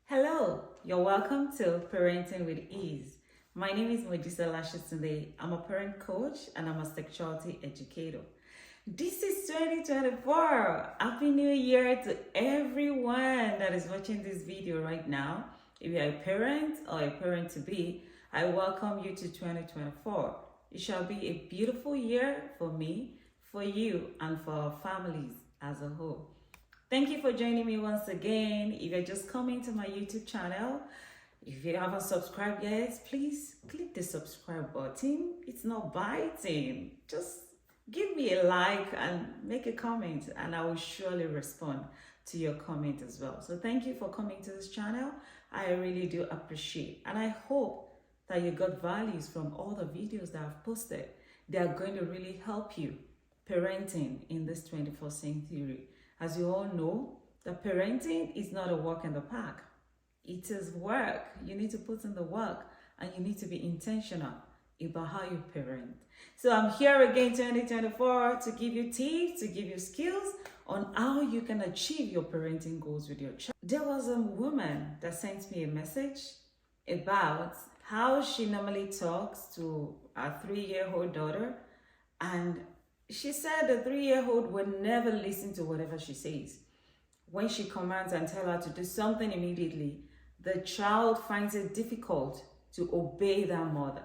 Hello, you're welcome to Parenting with Ease. My name is Mojisa Lashitunde. I'm a parent coach and I'm a sexuality educator. This is 2024. Happy New Year to everyone that is watching this video right now. If you're a parent or a parent to be, I welcome you to 2024. It shall be a beautiful year for me, for you, and for our families as a whole. Thank you for joining me once again. If you're just coming to my YouTube channel, if you haven't subscribed yet, please click the subscribe button. It's not biting. Just give me a like and make a comment, and I will surely respond to your comment as well. So thank you for coming to this channel. I really do appreciate, and I hope that you got values from all the videos that I've posted. They are going to really help you parenting in this 21st century. As you all know, the parenting is not a walk in the park. It is work. You need to put in the work and you need to be intentional about how you parent. So I'm here again 2024 to give you tips, to give you skills on how you can achieve your parenting goals with your child. There was a woman that sent me a message about how she normally talks to a 3-year-old daughter, and she said the 3-year-old would never listen to whatever she says. When she commands and tells her to do something immediately, the child finds it difficult to obey their mother.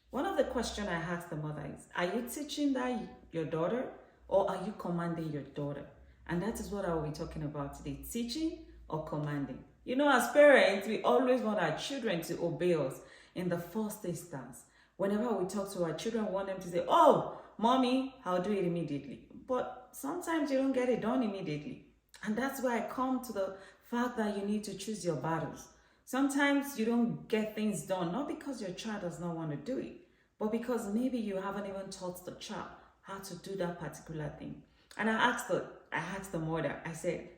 One of the questions I asked the mother is, are you teaching that your daughter, or are you commanding your daughter? And that is what I will be talking about today, teaching or commanding. You know, as parents, we always want our children to obey us in the first instance. Whenever we talk to our children, we want them to say, oh, Mommy, I'll do it immediately. But sometimes you don't get it done immediately. And that's why I come to the fact that you need to choose your battles. Sometimes you don't get things done, not because your child does not want to do it, but because maybe you haven't even taught the child how to do that particular thing. And I asked the mother, I said,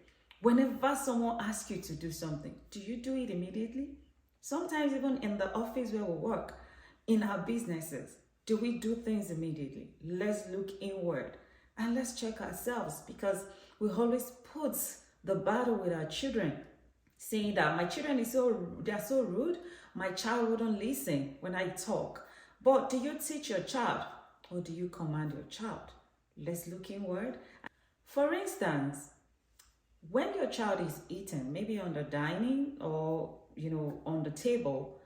whenever someone asks you to do something, do you do it immediately? Sometimes even in the office where we work, in our businesses, do we do things immediately? Let's look inward and let's check ourselves, because we always put the battle with our children, saying that my children they're so rude, my child wouldn't listen when I talk. But do you teach your child or do you command your child? Let's look inward. For instance, when your child is eating, maybe on the dining or on the table,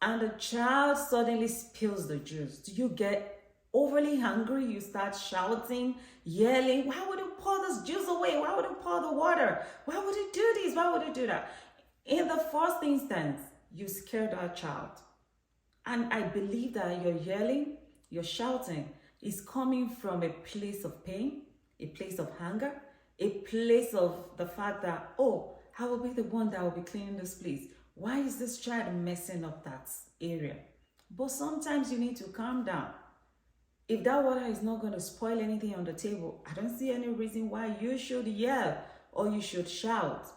and the child suddenly spills the juice, do you get overly hungry? You start shouting, yelling, why would you pour this juice away? Why would you pour the water? Why would you do this? Why would you do that? In the first instance, you scared our child. And I believe that your yelling, your shouting is coming from a place of pain, a place of hunger, a place of the fact that, oh, I will be the one that will be cleaning this place. Why is this child messing up that area? But sometimes you need to calm down. If that water is not going to spoil anything on the table, I don't see any reason why you should yell or you should shout.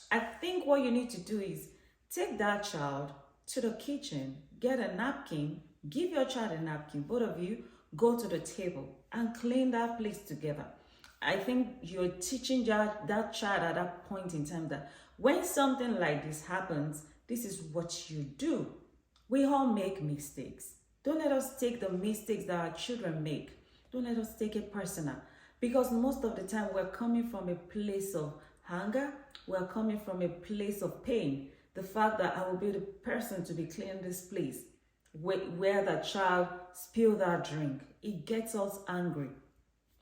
I think what you need to do is take that child to the kitchen, get a napkin, give your child a napkin, both of you go to the table and clean that place together. I think you're teaching that child at that point in time that when something like this happens, this is what you do. We all make mistakes. Don't let us take the mistakes that our children make. Don't let us take it personal. Because most of the time we're coming from a place of hunger. We're coming from a place of pain. The fact that I will be the person to be cleaning this place where the child spilled that drink. It gets us angry.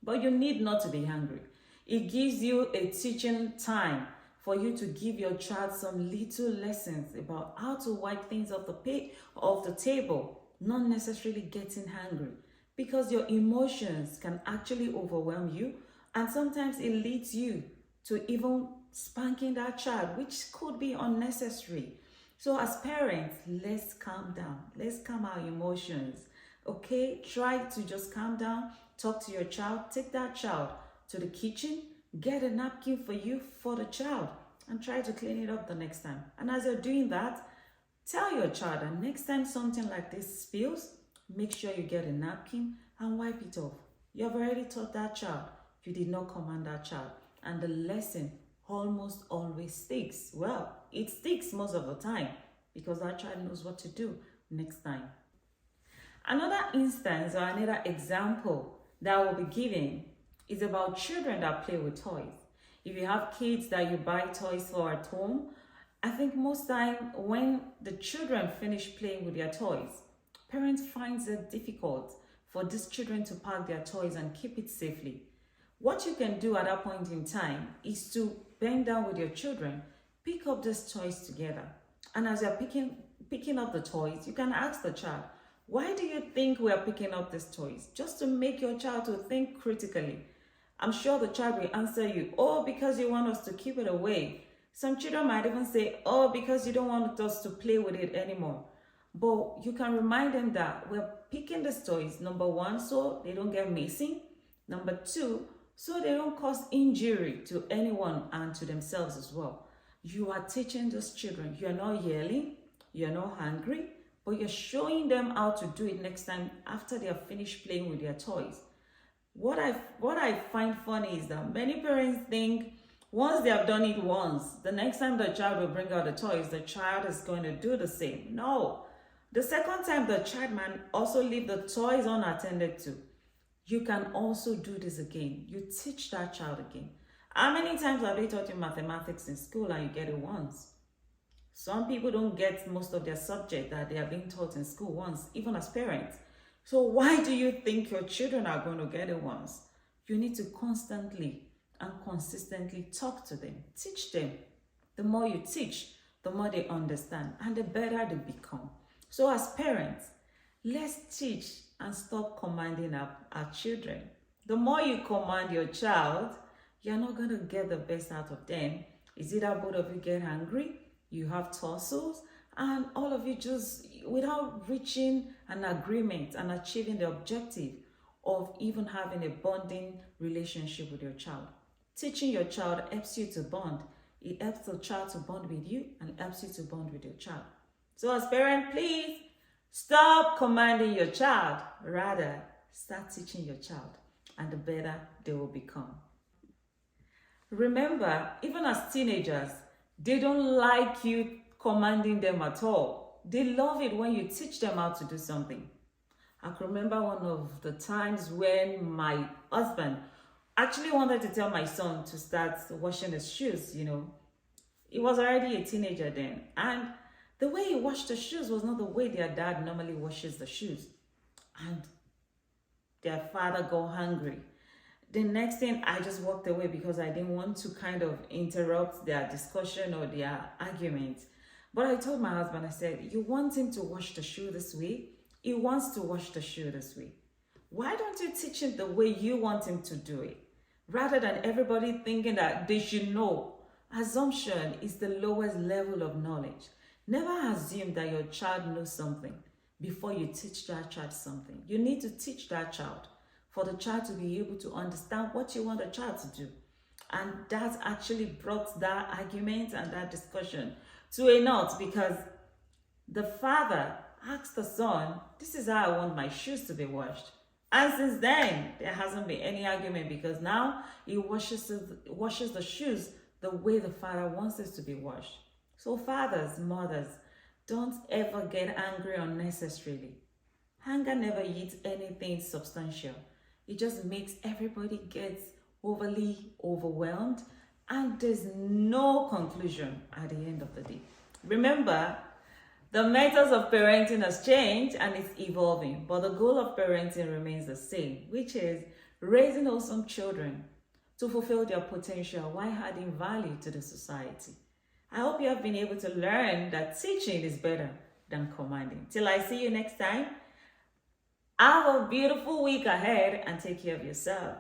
But you need not to be angry. It gives you a teaching time for you to give your child some little lessons about how to wipe things off the table, not necessarily getting hungry, because your emotions can actually overwhelm you, and sometimes it leads you to even spanking that child, which could be unnecessary. So as parents, let's calm down. Let's calm our emotions. Okay, try to just calm down, talk to your child, take that child to the kitchen, get a napkin for the child, and try to clean it up the next time. And as you're doing that, tell your child that next time something like this spills, make sure you get a napkin and wipe it off. You have already taught that child. You did not command that child. And the lesson almost always sticks. Well, it sticks most of the time because that child knows what to do next time. Another instance or another example that I will be giving is about children that play with toys. If you have kids that you buy toys for at home, I think most time when the children finish playing with their toys, parents find it difficult for these children to pack their toys and keep it safely. What you can do at that point in time is to bend down with your children, pick up these toys together. And as you're picking up the toys, you can ask the child, why do you think we are picking up these toys? Just to make your child to think critically. I'm sure the child will answer you, oh, because you want us to keep it away. Some children might even say, oh, because you don't want us to play with it anymore. But you can remind them that we're picking these toys, number one, so they don't get missing. Number two, so they don't cause injury to anyone and to themselves as well. You are teaching those children. You're not yelling, you're not angry, but you're showing them how to do it next time after they are finished playing with their toys. What I find funny is that many parents think once they have done it once, the next time the child will bring out the toys, the child is going to do the same. No. The second time, the child might also leave the toys unattended to. You can also do this again. You teach that child again. How many times have they taught you mathematics in school and you get it once? Some people don't get most of their subject that they are being taught in school once, even as parents. So why do you think your children are going to get it once? You need to constantly and consistently talk to them, teach them. The more you teach, the more they understand and the better they become. So as parents, let's teach and stop commanding our children. The more you command your child, you're not going to get the best out of them. Is either both of you get angry, you have tussles, and all of you just, without reaching an agreement and achieving the objective of even having a bonding relationship with your child. Teaching your child helps you to bond. It helps the child to bond with you and helps you to bond with your child. So as parents, please stop commanding your child. Rather, start teaching your child, and the better they will become. Remember, even as teenagers, they don't like you commanding them at all. They love it when you teach them how to do something. I can remember one of the times when my husband actually wanted to tell my son to start washing his shoes, He was already a teenager then. And the way he washed the shoes was not the way their dad normally washes the shoes. And their father got hungry. The next thing, I just walked away because I didn't want to kind of interrupt their discussion or their argument. But I told my husband, I said, you want him to wash the shoe this way? He wants to wash the shoe this way. Why don't you teach him the way you want him to do it? Rather than everybody thinking that they should know. Assumption is the lowest level of knowledge. Never assume that your child knows something before you teach that child something. You need to teach that child for the child to be able to understand what you want the child to do. And that actually brought that argument and that discussion to a knot, because the father asked the son, this is how I want my shoes to be washed. And since then, there hasn't been any argument, because now he washes the shoes the way the father wants it to be washed. So fathers, mothers, don't ever get angry unnecessarily. Anger never yields anything substantial. It just makes everybody get overly overwhelmed, and there's no conclusion at the end of the day. Remember, the methods of parenting has changed and it's evolving, but the goal of parenting remains the same, which is raising awesome children to fulfill their potential while adding value to the society. I hope you have been able to learn that teaching is better than commanding. Till I see you next time, have a beautiful week ahead and take care of yourself.